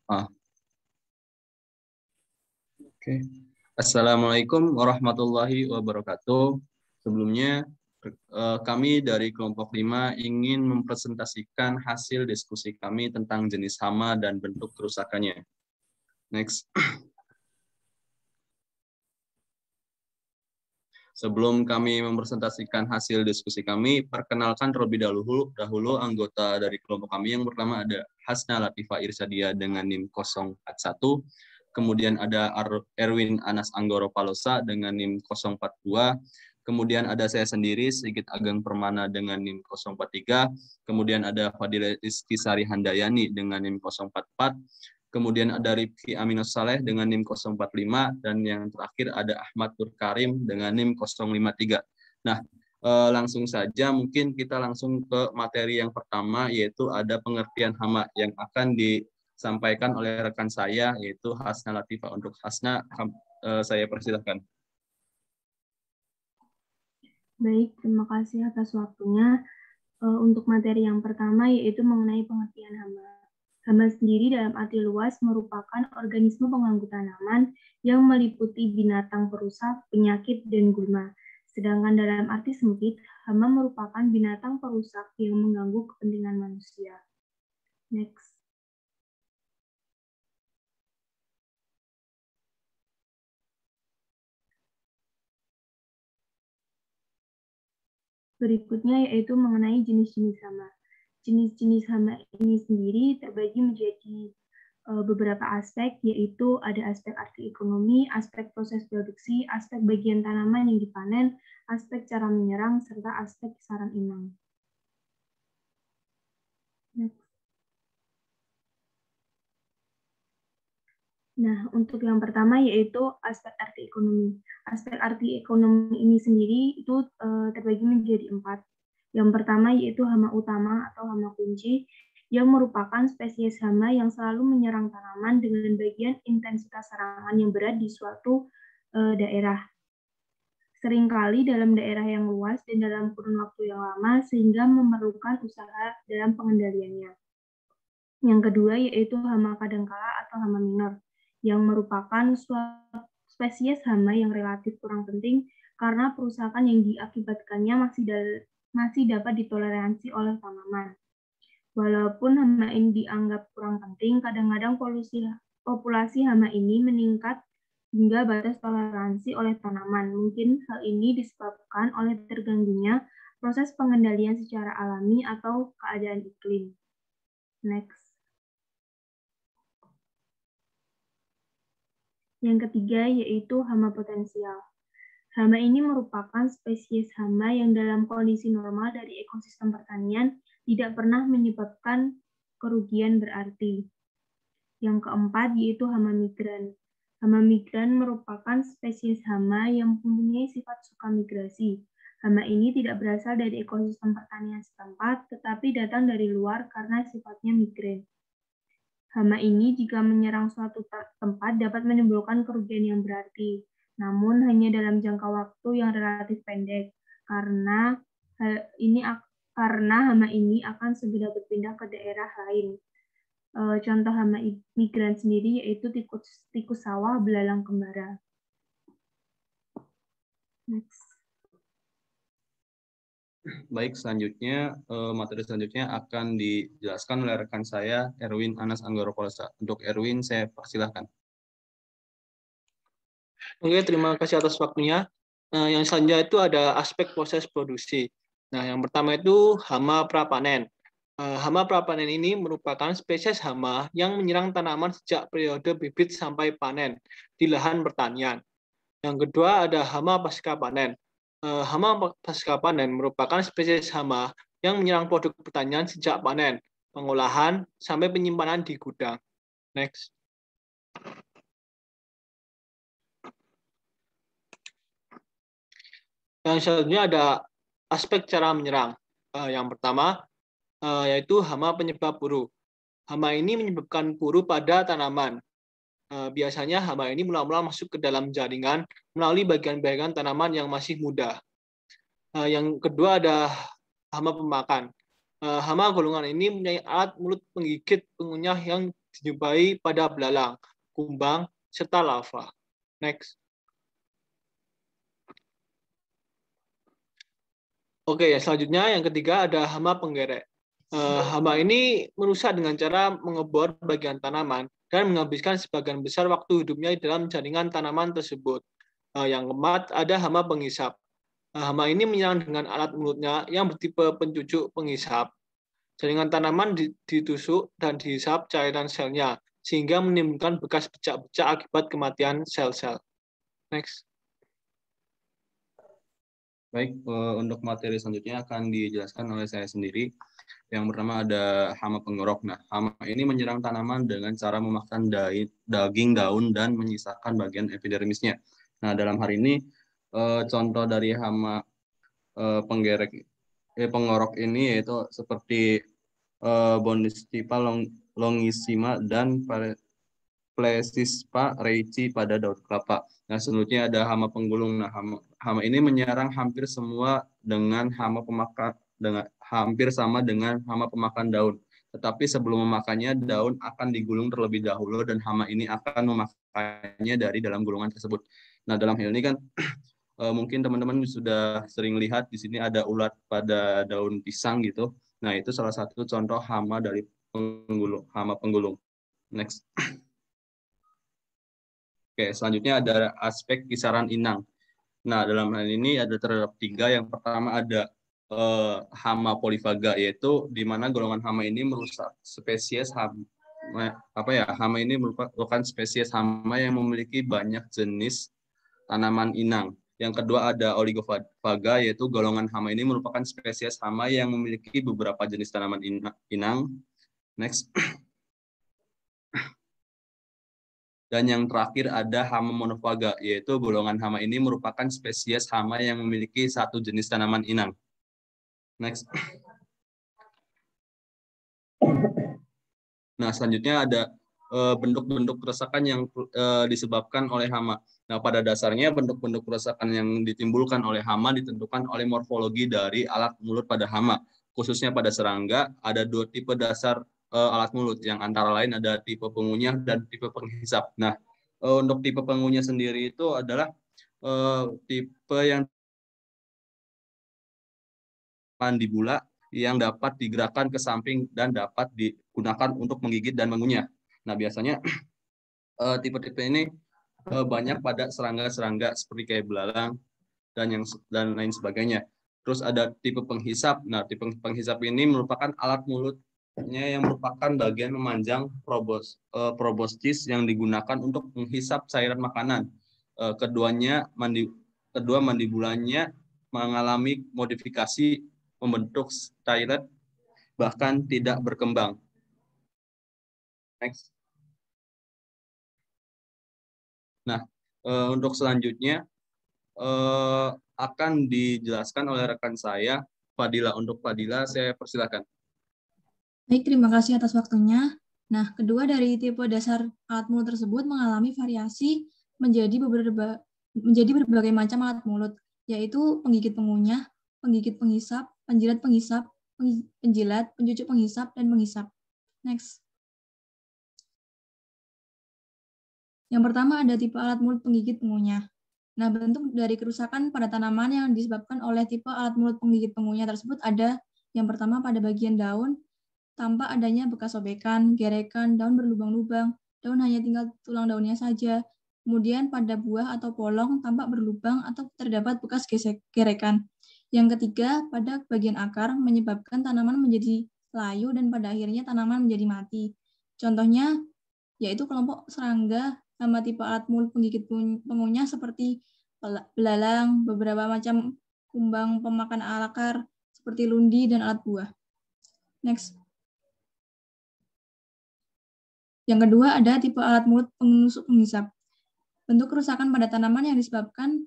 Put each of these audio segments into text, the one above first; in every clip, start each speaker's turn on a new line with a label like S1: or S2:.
S1: Ah, oke. Assalamualaikum warahmatullahi wabarakatuh. Sebelumnya, kami dari kelompok 5 ingin mempresentasikan hasil diskusi kami tentang jenis hama dan bentuk kerusakannya. Next. Sebelum kami mempresentasikan hasil diskusi kami, perkenalkan terlebih dahulu anggota dari kelompok kami. Yang pertama ada Hasna Latifah Irsadia dengan NIM 041, kemudian ada Erwin Anas Anggoro Palosa dengan NIM 042, kemudian ada saya sendiri Sigit Ageng Permana dengan NIM 043, kemudian ada Fadila Rizky Sari Handayani dengan NIM 044, kemudian ada Rifki Aminus Saleh dengan NIM 045, dan yang terakhir ada Ahmad Nur Karim dengan NIM 053. Nah, langsung saja mungkin kita langsung ke materi yang pertama, yaitu ada pengertian hama yang akan disampaikan oleh rekan saya, yaitu Hasna Latifah. Untuk Hasna, saya persilahkan.
S2: Baik, terima kasih atas waktunya. Untuk materi yang pertama yaitu mengenai pengertian hama. Hama sendiri dalam arti luas merupakan organisme pengganggu tanaman yang meliputi binatang perusak, penyakit, dan gulma. Sedangkan dalam arti sempit, hama merupakan binatang perusak yang mengganggu kepentingan manusia. Next. Berikutnya yaitu mengenai jenis-jenis hama. Jenis-jenis hama ini sendiri terbagi menjadi beberapa aspek, yaitu ada aspek arti ekonomi, aspek proses produksi, aspek bagian tanaman yang dipanen, aspek cara menyerang, serta aspek sarang inang. Next. Nah, untuk yang pertama yaitu aspek arti ekonomi. Aspek arti ekonomi ini sendiri itu terbagi menjadi 4. Yang pertama yaitu hama utama atau hama kunci, yang merupakan spesies hama yang selalu menyerang tanaman dengan bagian intensitas serangan yang berat di suatu daerah. Seringkali dalam daerah yang luas dan dalam kurun waktu yang lama sehingga memerlukan usaha dalam pengendaliannya. Yang kedua yaitu hama kadangkala atau hama minor, yang merupakan suatu spesies hama yang relatif kurang penting karena perusakan yang diakibatkannya masih dapat ditoleransi oleh tanaman. Walaupun hama ini dianggap kurang penting, kadang-kadang populasi hama ini meningkat hingga batas toleransi oleh tanaman. Mungkin hal ini disebabkan oleh terganggunya proses pengendalian secara alami atau keadaan iklim. Next. Yang ketiga yaitu hama potensial. Hama ini merupakan spesies hama yang dalam kondisi normal dari ekosistem pertanian tidak pernah menyebabkan kerugian berarti. Yang keempat yaitu hama migran. Hama migran merupakan spesies hama yang mempunyai sifat suka migrasi. Hama ini tidak berasal dari ekosistem pertanian setempat, tetapi datang dari luar karena sifatnya migran. Hama ini jika menyerang suatu tempat dapat menimbulkan kerugian yang berarti, namun hanya dalam jangka waktu yang relatif pendek, karena hama ini akan segera berpindah ke daerah lain. Contoh hama migran sendiri yaitu tikus sawah belalang kembara. Next.
S1: Baik, selanjutnya materi selanjutnya akan dijelaskan oleh rekan saya Erwin Anas Anggoro Palosa. Untuk Erwin, saya persilahkan.
S3: Oke, terima kasih atas waktunya. Yang selanjutnya itu ada aspek proses produksi. Nah, yang pertama itu hama prapanen. Hama prapanen ini merupakan spesies hama yang menyerang tanaman sejak periode bibit sampai panen di lahan pertanian. Yang kedua ada hama pasca panen. Hama pasca panen merupakan spesies hama yang menyerang produk pertanian sejak panen, pengolahan, sampai penyimpanan di gudang. Next. Yang selanjutnya ada aspek cara menyerang. Yang pertama yaitu hama penyebab puru. Hama ini menyebabkan puru pada tanaman. Biasanya hama ini mula-mula masuk ke dalam jaringan melalui bagian-bagian tanaman yang masih muda. Yang kedua ada hama pemakan. Hama golongan ini mempunyai alat mulut penggigit pengunyah yang dijumpai pada belalang, kumbang, serta larva. Next. Oke, selanjutnya yang ketiga ada hama penggerek. Hama ini merusak dengan cara mengebor bagian tanaman dan menghabiskan sebagian besar waktu hidupnya dalam jaringan tanaman tersebut. Yang keempat ada hama penghisap. Hama ini menyerang dengan alat mulutnya yang bertipe pencucuk penghisap. Jaringan tanaman ditusuk dan dihisap cairan selnya, sehingga menimbulkan bekas becak-becak akibat kematian sel-sel. Next.
S1: Baik, untuk materi selanjutnya akan dijelaskan oleh saya sendiri. Yang pertama ada hama pengerok. Nah, hama ini menyerang tanaman dengan cara memakan daging, daun, dan menyisakan bagian epidermisnya. Nah, dalam hal ini, contoh dari hama pengorok ini yaitu seperti Bondstipa longissima dan Plesispa reichi pada daun kelapa. Nah, selanjutnya ada hama penggulung. Nah, hama ini menyerang hampir semua dengan hampir sama dengan hama pemakan daun. Tetapi sebelum memakannya, daun akan digulung terlebih dahulu dan hama ini akan memakannya dari dalam gulungan tersebut. Nah, dalam hal ini kan mungkin teman-teman sudah sering lihat di sini ada ulat pada daun pisang gitu. Nah, itu salah satu contoh hama dari hama penggulung. Next. Oke, selanjutnya ada aspek kisaran inang. Nah, dalam hal ini ada terdapat 3. Yang pertama ada hama polifaga, yaitu di mana golongan hama ini merusak spesies hama ini merupakan spesies hama yang memiliki banyak jenis tanaman inang. Yang kedua ada oligofaga, yaitu golongan hama ini merupakan spesies hama yang memiliki beberapa jenis tanaman inang. Next. Dan yang terakhir ada hama monofaga, yaitu golongan hama ini merupakan spesies hama yang memiliki satu jenis tanaman inang. Next. Nah, selanjutnya ada bentuk-bentuk kerusakan yang disebabkan oleh hama. Nah, pada dasarnya bentuk-bentuk kerusakan yang ditimbulkan oleh hama ditentukan oleh morfologi dari alat mulut pada hama. Khususnya pada serangga, ada 2 tipe dasar alat mulut, yang antara lain ada tipe pengunyah dan tipe penghisap. Nah, untuk tipe pengunyah sendiri itu adalah tipe yang mandibula yang dapat digerakkan ke samping dan dapat digunakan untuk menggigit dan mengunyah. Nah, biasanya tipe-tipe ini banyak pada serangga-serangga seperti kayak belalang dan lain sebagainya. Terus ada tipe penghisap. Nah, tipe penghisap ini merupakan alat mulutnya yang merupakan bagian memanjang proboscis yang digunakan untuk menghisap cairan makanan. Kedua mandibulanya mengalami modifikasi membentuk stylet bahkan tidak berkembang. Next. Nah, untuk selanjutnya akan dijelaskan oleh rekan saya, Fadila. Untuk Fadila, saya persilakan.
S4: Baik, terima kasih atas waktunya. Nah, kedua dari tipe dasar alat mulut tersebut mengalami variasi menjadi berbagai macam alat mulut, yaitu penggigit pengunyah, penggigit penghisap, penjilat penghisap, penjilat, pencucuk penghisap, dan penghisap. Next. Yang pertama ada tipe alat mulut penggigit pengunyah. Nah, bentuk dari kerusakan pada tanaman yang disebabkan oleh tipe alat mulut penggigit pengunyah tersebut ada yang pertama pada bagian daun, tampak adanya bekas sobekan, gerekan, daun berlubang-lubang, daun hanya tinggal tulang daunnya saja. Kemudian pada buah atau polong tampak berlubang atau terdapat bekas gerekan. Yang ketiga, pada bagian akar menyebabkan tanaman menjadi layu dan pada akhirnya tanaman menjadi mati. Contohnya yaitu kelompok serangga hama tipe alat mulut penggigit pengunyah seperti belalang, beberapa macam kumbang pemakan akar seperti lundi dan alat buah. Next. Yang kedua ada tipe alat mulut penusuk penghisap. Bentuk kerusakan pada tanaman yang disebabkan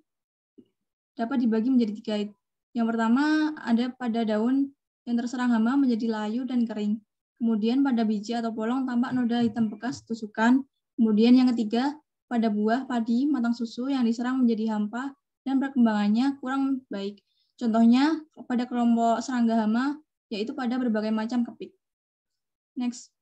S4: dapat dibagi menjadi 3. Yang pertama ada pada daun yang terserang hama menjadi layu dan kering. Kemudian pada biji atau polong tampak noda hitam bekas tusukan. Kemudian yang ketiga, pada buah, padi, matang susu yang diserang menjadi hampa dan perkembangannya kurang baik. Contohnya pada kelompok serangga hama, yaitu pada berbagai macam kepik. Next.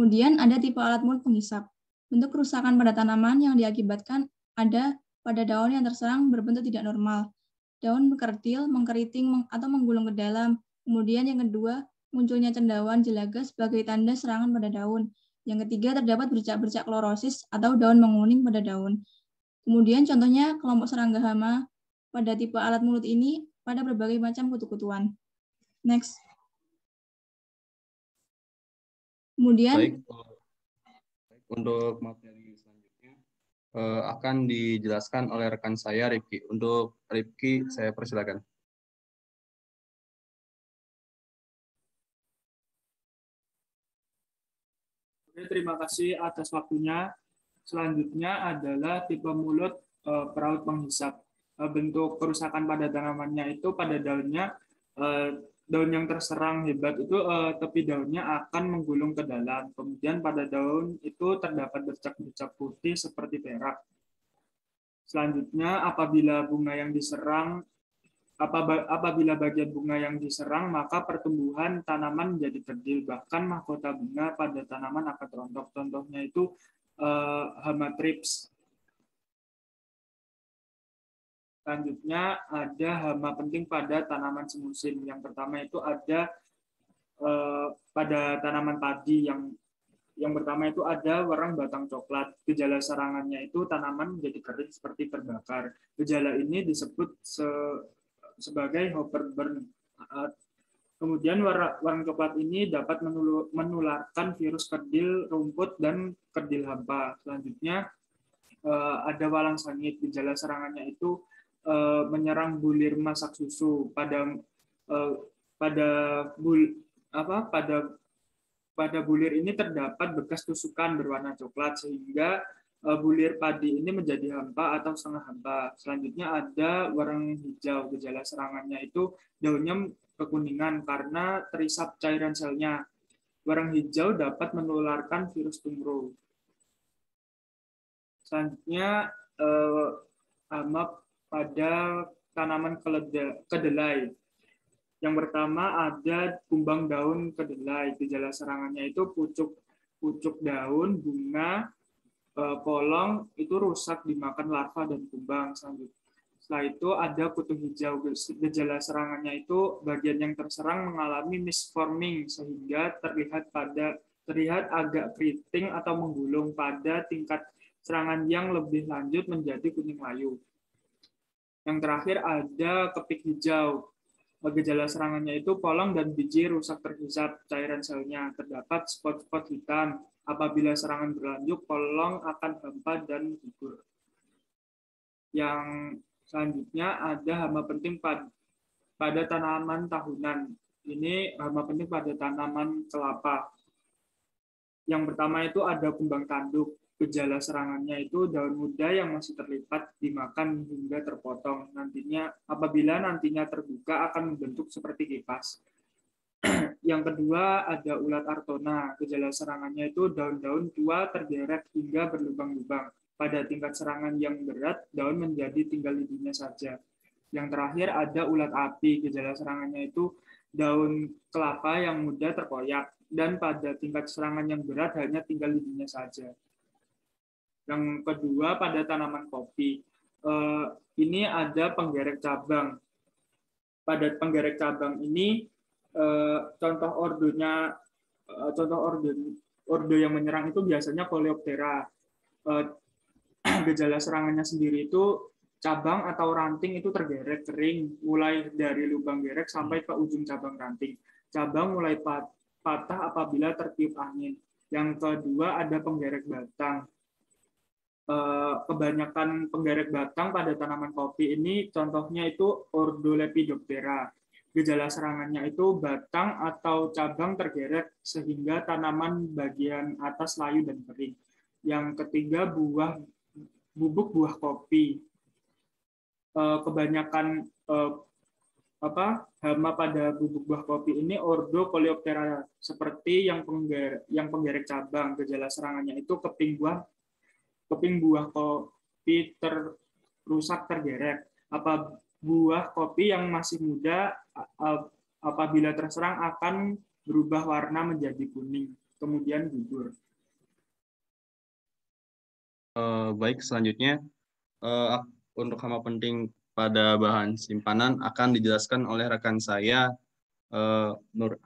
S4: Kemudian ada tipe alat mulut penghisap. Bentuk kerusakan pada tanaman yang diakibatkan ada pada daun yang terserang berbentuk tidak normal. Daun berkerdil, mengkeriting, atau menggulung ke dalam. Kemudian yang kedua, munculnya cendawan jelaga sebagai tanda serangan pada daun. Yang ketiga, terdapat bercak-bercak klorosis atau daun menguning pada daun. Kemudian contohnya kelompok serangga hama pada tipe alat mulut ini pada berbagai macam kutu-kutuan. Next. Kemudian
S1: Baik, untuk materi selanjutnya akan dijelaskan oleh rekan saya Rifki. Untuk Rifki, saya persilakan.
S5: Oke, terima kasih atas waktunya. Selanjutnya adalah tipe mulut peraut penghisap. Bentuk kerusakan pada tanamannya itu pada daunnya, daun yang terserang hebat itu tepi daunnya akan menggulung ke dalam. Kemudian pada daun itu terdapat bercak-bercak putih seperti perak. Selanjutnya apabila bagian bunga yang diserang, maka pertumbuhan tanaman menjadi kerdil. Bahkan mahkota bunga pada tanaman akan rontok. Contohnya itu hama thrips. Selanjutnya ada hama penting pada tanaman semusim. Yang pertama itu ada pada tanaman padi yang pertama itu ada warang batang coklat. Gejala serangannya itu tanaman menjadi kering seperti terbakar. Gejala ini disebut sebagai hopper burn. Kemudian warang coklat ini dapat menularkan virus kerdil rumput dan kerdil hampa. Selanjutnya ada walang sangit. Gejala serangannya itu menyerang bulir masak susu. Pada bulir ini terdapat bekas tusukan berwarna coklat sehingga bulir padi ini menjadi hampa atau setengah hampa. Selanjutnya ada warang hijau. Gejala serangannya itu daunnya kekuningan karena terisap cairan selnya. Warang hijau dapat menularkan virus tumor. Selanjutnya hama pada tanaman kedelai. Yang pertama ada kumbang daun kedelai. Gejala serangannya itu pucuk daun, bunga, polong itu rusak dimakan larva dan kumbang. Setelah itu ada kutu hijau. Gejala serangannya itu bagian yang terserang mengalami misforming sehingga terlihat agak keriting atau menggulung. Pada tingkat serangan yang lebih lanjut menjadi kuning layu. Yang terakhir ada kepik hijau. Gejala serangannya itu polong dan biji rusak terhisap cairan selnya. Terdapat spot-spot hitam. Apabila serangan berlanjut, polong akan hampa dan gugur. Yang selanjutnya ada hama penting pada tanaman tahunan. Ini hama penting pada tanaman kelapa. Yang pertama itu ada kumbang tanduk. Gejala serangannya itu daun muda yang masih terlipat dimakan hingga terpotong. Apabila nantinya terbuka akan membentuk seperti kipas. Yang kedua ada ulat artona. Gejala serangannya itu daun-daun tua tergeret hingga berlubang-lubang. Pada tingkat serangan yang berat, daun menjadi tinggal lidinya saja. Yang terakhir ada ulat api. Gejala serangannya itu daun kelapa yang muda terkoyak. Dan pada tingkat serangan yang berat hanya tinggal lidinya saja. Yang kedua pada tanaman kopi. Ini ada penggerek cabang. Pada penggerek cabang ini contoh ordo yang menyerang itu biasanya Coleoptera. Gejala serangannya sendiri itu cabang atau ranting itu tergerek kering mulai dari lubang gerek sampai ke ujung cabang ranting. Cabang mulai patah apabila tertiup angin. Yang kedua ada penggerek batang. Kebanyakan penggerek batang pada tanaman kopi ini contohnya itu Ordo Lepidoptera. Gejala serangannya itu batang atau cabang tergeret sehingga tanaman bagian atas layu dan kering. Yang ketiga bubuk buah kopi. Kebanyakan hama pada bubuk buah kopi ini Ordo Coleoptera seperti yang penggerek cabang. Gejala serangannya itu keping buah kopi rusak tergeret. Buah kopi yang masih muda apabila terserang akan berubah warna menjadi kuning. kemudian gugur.
S1: Baik, selanjutnya untuk hama penting pada bahan simpanan akan dijelaskan oleh rekan saya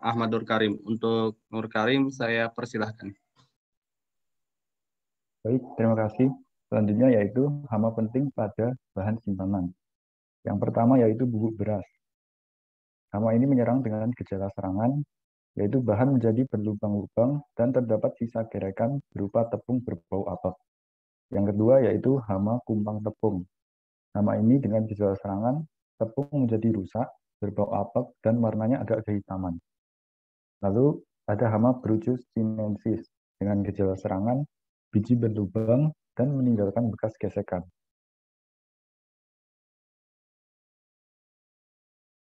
S1: Ahmad Nur Karim. Untuk Nur Karim, saya persilahkan.
S6: Baik, terima kasih. Selanjutnya yaitu hama penting pada bahan simpanan. Yang pertama yaitu bubuk beras. Hama ini menyerang dengan gejala serangan, yaitu bahan menjadi berlubang-lubang dan terdapat sisa gerekan berupa tepung berbau apek. Yang kedua yaitu hama kumpang tepung. Hama ini dengan gejala serangan, tepung menjadi rusak, berbau apek, dan warnanya agak kehitaman. Lalu ada hama Bruchus sinensis dengan gejala serangan, biji berlubang, dan meninggalkan bekas gesekan.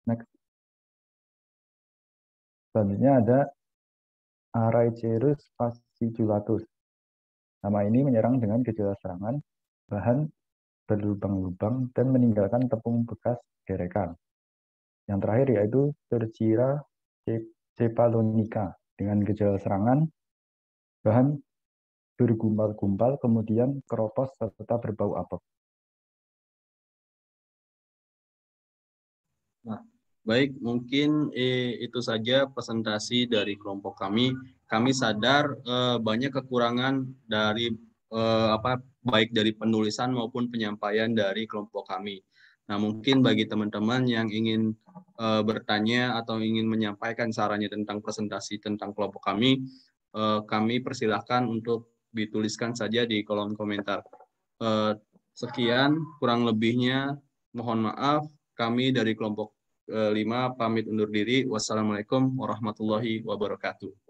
S6: Next. Selanjutnya ada Araecerus fasciculatus. Hama ini menyerang dengan gejala serangan, bahan berlubang-lubang, dan meninggalkan tepung bekas gerekan. Yang terakhir yaitu Tercira cephalonica dengan gejala serangan, bahan bergumpal-gumpal, kemudian keropos serta berbau apek.
S1: Nah, baik, mungkin itu saja presentasi dari kelompok kami. Kami sadar banyak kekurangan dari baik dari penulisan maupun penyampaian dari kelompok kami. Nah, mungkin bagi teman-teman yang ingin bertanya atau ingin menyampaikan sarannya tentang presentasi tentang kelompok kami persilahkan untuk dituliskan saja di kolom komentar. Sekian, kurang lebihnya mohon maaf. Kami dari kelompok 5 pamit undur diri. Wassalamualaikum warahmatullahi wabarakatuh.